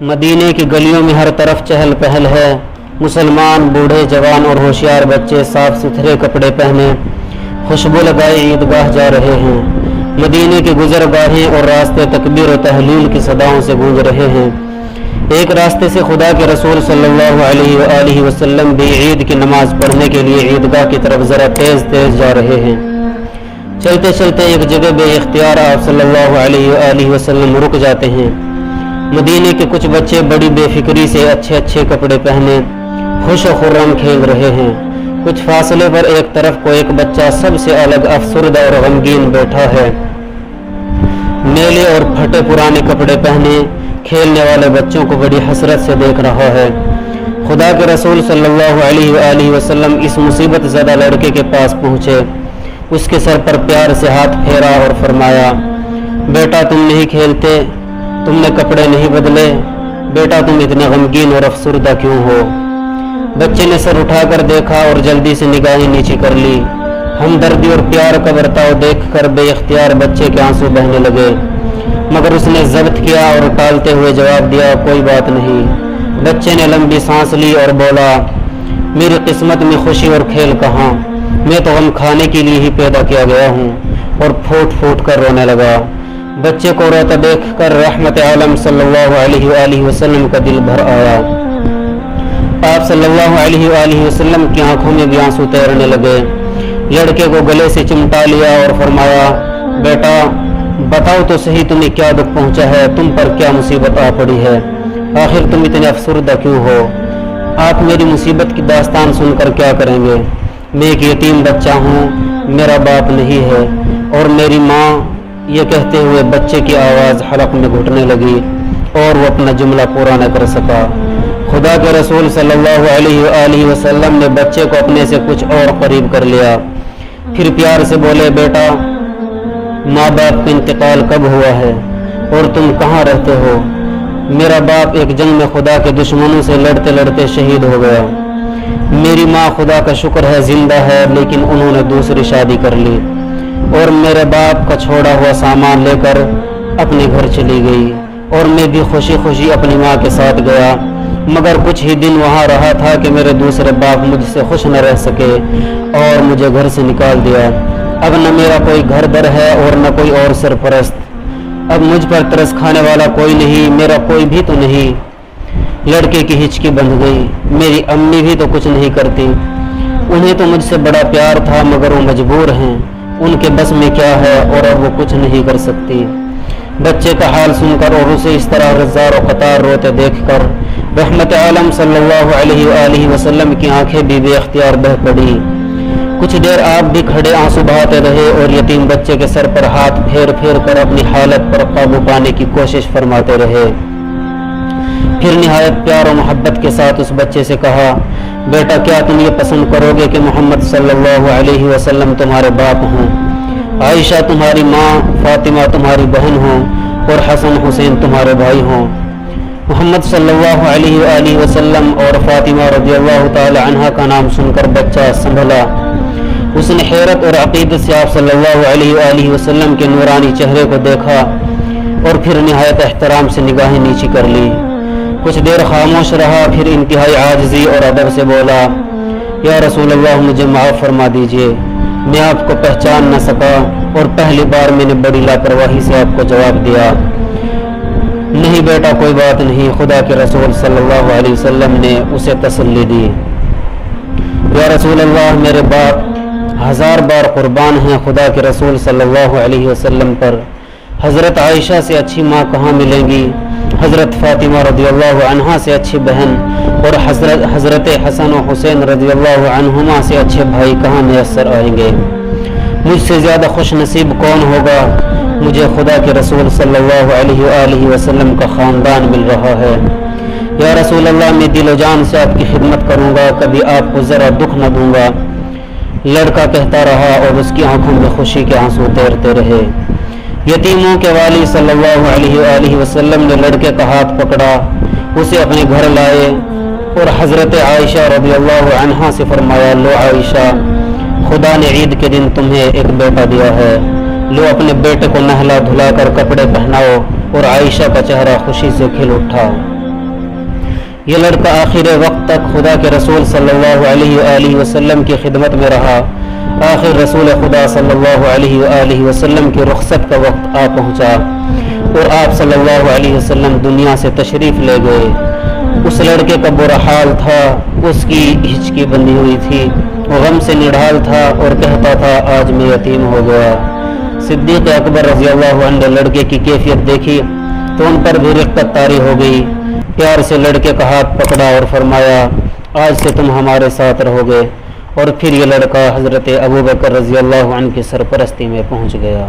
مدینے کی گلیوں میں ہر طرف چہل پہل ہے۔ مسلمان بوڑھے جوان اور ہوشیار بچے صاف ستھرے کپڑے پہنے خوشبو لگائے عیدگاہ جا رہے ہیں۔ مدینے کی گزرگاہیں اور راستے تکبیر و تحلیل کی صداؤں سے گونج رہے ہیں۔ ایک راستے سے خدا کے رسول صلی اللہ علیہ وآلہ وسلم بھی عید کی نماز پڑھنے کے لیے عیدگاہ کی طرف ذرا تیز تیز جا رہے ہیں۔ چلتے چلتے ایک جگہ بے اختیار آپ صلی اللہ علیہ وآلہ وسلم رک جاتے ہیں۔ مدینے کے کچھ بچے بڑی بے فکری سے اچھے اچھے کپڑے پہنے خوش و خرم کھیل رہے ہیں۔ کچھ فاصلے پر ایک طرف کو ایک بچہ سب سے الگ افسردہ اور غمگین بیٹھا ہے۔ میلے اور پھٹے پرانے کپڑے پہنے کھیلنے والے بچوں کو بڑی حسرت سے دیکھ رہا ہے۔ خدا کے رسول صلی اللہ علیہ وآلہ وسلم اس مصیبت زدہ لڑکے کے پاس پہنچے، اس کے سر پر پیار سے ہاتھ پھیرا اور فرمایا، بیٹا تم نہیں کھیلتے، تم نے کپڑے نہیں بدلے، بیٹا تم اتنے غمگین اور افسردہ کیوں ہو؟ بچے نے سر اٹھا کر دیکھا اور جلدی سے نگاہیں نیچی کر لی۔ ہمدردی اور پیار کا برتاؤ دیکھ کر بے اختیار بچے کے آنسو بہنے لگے، مگر اس نے ضبط کیا اور ٹالتے ہوئے جواب دیا، کوئی بات نہیں۔ بچے نے لمبی سانس لی اور بولا، میری قسمت میں خوشی اور کھیل کہاں، میں تو غم کھانے کے لیے ہی پیدا کیا گیا ہوں، اور پھوٹ پھوٹ کر رونے لگا۔ بچے کو روتا دیکھ کر رحمت عالم صلی اللہ علیہ وآلہ وسلم کا دل بھر آیا۔ آپ صلی اللہ علیہ وآلہ وسلم کی آنکھوں میں بھی آنسو تیرنے لگے۔ لڑکے کو گلے سے چمٹا لیا اور فرمایا، بیٹا بتاؤ تو صحیح تمہیں کیا دکھ پہنچا ہے، تم پر کیا مصیبت آ پڑی ہے، آخر تم اتنے افسردہ کیوں ہو؟ آپ میری مصیبت کی داستان سن کر کیا کریں گے؟ میں ایک یتیم بچہ ہوں، میرا باپ نہیں ہے، اور میری ماں، یہ کہتے ہوئے بچے کی آواز حلق میں گھٹنے لگی اور وہ اپنا جملہ پورا نہ کر سکا۔ خدا کے رسول صلی اللہ علیہ وآلہ وسلم نے بچے کو اپنے سے کچھ اور قریب کر لیا، پھر پیار سے بولے، بیٹا ماں باپ کا انتقال کب ہوا ہے اور تم کہاں رہتے ہو؟ میرا باپ ایک جنگ میں خدا کے دشمنوں سے لڑتے لڑتے شہید ہو گیا۔ میری ماں خدا کا شکر ہے زندہ ہے، لیکن انہوں نے دوسری شادی کر لی، اور میرے باپ کا چھوڑا ہوا سامان لے کر اپنے گھر چلی گئی، اور میں بھی خوشی خوشی اپنی ماں کے ساتھ گیا، مگر کچھ ہی دن وہاں رہا تھا کہ میرے دوسرے باپ مجھ سے خوش نہ رہ سکے اور مجھے گھر سے نکال دیا۔ اب نہ میرا کوئی گھر در ہے اور نہ کوئی اور سرپرست، اب مجھ پر ترس کھانے والا کوئی نہیں، میرا کوئی بھی تو نہیں۔ لڑکے کی ہچکی بندھ گئی، میری امی بھی تو کچھ نہیں کرتی، انہیں تو مجھ سے بڑا پیار تھا، مگر وہ مجبور ہیں، ان کے بس میں کیا ہے، اور اب وہ کچھ نہیں کر سکتی۔ بچے کا حال سن کر اور اسے اس طرح رزار و قطار روتے دیکھ کر رحمت عالم صلی اللہ علیہ وآلہ وسلم کی آنکھیں بھی بے اختیار بہہ پڑی۔ کچھ دیر آپ بھی کھڑے آنسو بہاتے رہے اور یتیم بچے کے سر پر ہاتھ پھیر پھیر کر اپنی حالت پر قابو پانے کی کوشش فرماتے رہے۔ پھر نہایت پیار و محبت کے ساتھ اس بچے سے کہا، بیٹا کیا تم یہ پسند کرو گے کہ محمد صلی اللہ علیہ وسلم تمہارے باپ ہوں، عائشہ تمہاری ماں، فاطمہ تمہاری بہن ہوں، اور حسن حسین تمہارے بھائی ہوں؟ محمد صلی اللہ علیہ وآلہ وسلم اور فاطمہ رضی اللہ تعالی عنہا کا نام سن کر بچہ سنبھلا۔ اس نے حیرت اور عقیدت سے آپ صلی اللہ علیہ وآلہ وسلم کے نورانی چہرے کو دیکھا اور پھر نہایت احترام سے نگاہیں نیچی کر لی۔ کچھ دیر خاموش رہا، پھر انتہائی عاجزی اور ادب سے بولا، یا رسول اللہ مجھے معاف فرما دیجئے، میں آپ کو پہچان نہ سکا اور پہلی بار میں نے بڑی لاپرواہی سے آپ کو جواب دیا۔ نہیں بیٹا کوئی بات نہیں، خدا کے رسول صلی اللہ علیہ وسلم نے اسے تسلی دی۔ یا رسول اللہ میرے باپ 1000 بار قربان ہیں خدا کے رسول صلی اللہ علیہ وسلم پر، حضرت عائشہ سے اچھی ماں کہاں ملیں گی، حضرت فاطمہ رضی اللہ عنہا سے اچھی بہن اور حضرت حسن و حسین رضی اللہ عنہما سے اچھے بھائی کہاں میسر آئیں گے؟ مجھ سے زیادہ خوش نصیب کون ہوگا؟ مجھے خدا کے رسول صلی اللہ علیہ وآلہ وسلم کا خاندان مل رہا ہے۔ یا رسول اللہ میں دل و جان سے آپ کی خدمت کروں گا، کبھی آپ کو ذرا دکھ نہ دوں گا۔ لڑکا کہتا رہا اور اس کی آنکھوں میں خوشی کے آنسو تیرتے رہے۔ یتیموں کے والی صلی اللہ علیہ وآلہ وسلم نے لڑکے کا ہاتھ پکڑا، اسے اپنے گھر لائے اور حضرت عائشہ رضی اللہ عنہا سے فرمایا، لو عائشہ، خدا نے عید کے دن تمہیں ایک بیٹا دیا ہے، لو اپنے بیٹے کو نہلا دھلا کر کپڑے پہناؤ۔ اور عائشہ کا چہرہ خوشی سے کھل اٹھا۔ یہ لڑکا آخر وقت تک خدا کے رسول صلی اللہ علیہ وآلہ وسلم کی خدمت میں رہا۔ آخر رسول خدا صلی اللہ علیہ وآلہ وسلم کی رخصت کا وقت آ پہنچا اور آپ صلی اللہ علیہ وسلم دنیا سے تشریف لے گئے۔ اس لڑکے کا برا حال تھا، اس کی ہچکی بندھی ہوئی تھی، وہ غم سے نڈھال تھا اور کہتا تھا آج میں یتیم ہو گیا۔ صدیق اکبر رضی اللہ عنہ نے لڑکے کی کیفیت دیکھی تو ان پر بھی رقت طاری ہو گئی۔ پیار سے لڑکے کا ہاتھ پکڑا اور فرمایا آج سے تم ہمارے ساتھ رہو گے، اور پھر یہ لڑکا حضرت ابوبکر رضی اللہ عنہ کی سرپرستی میں پہنچ گیا۔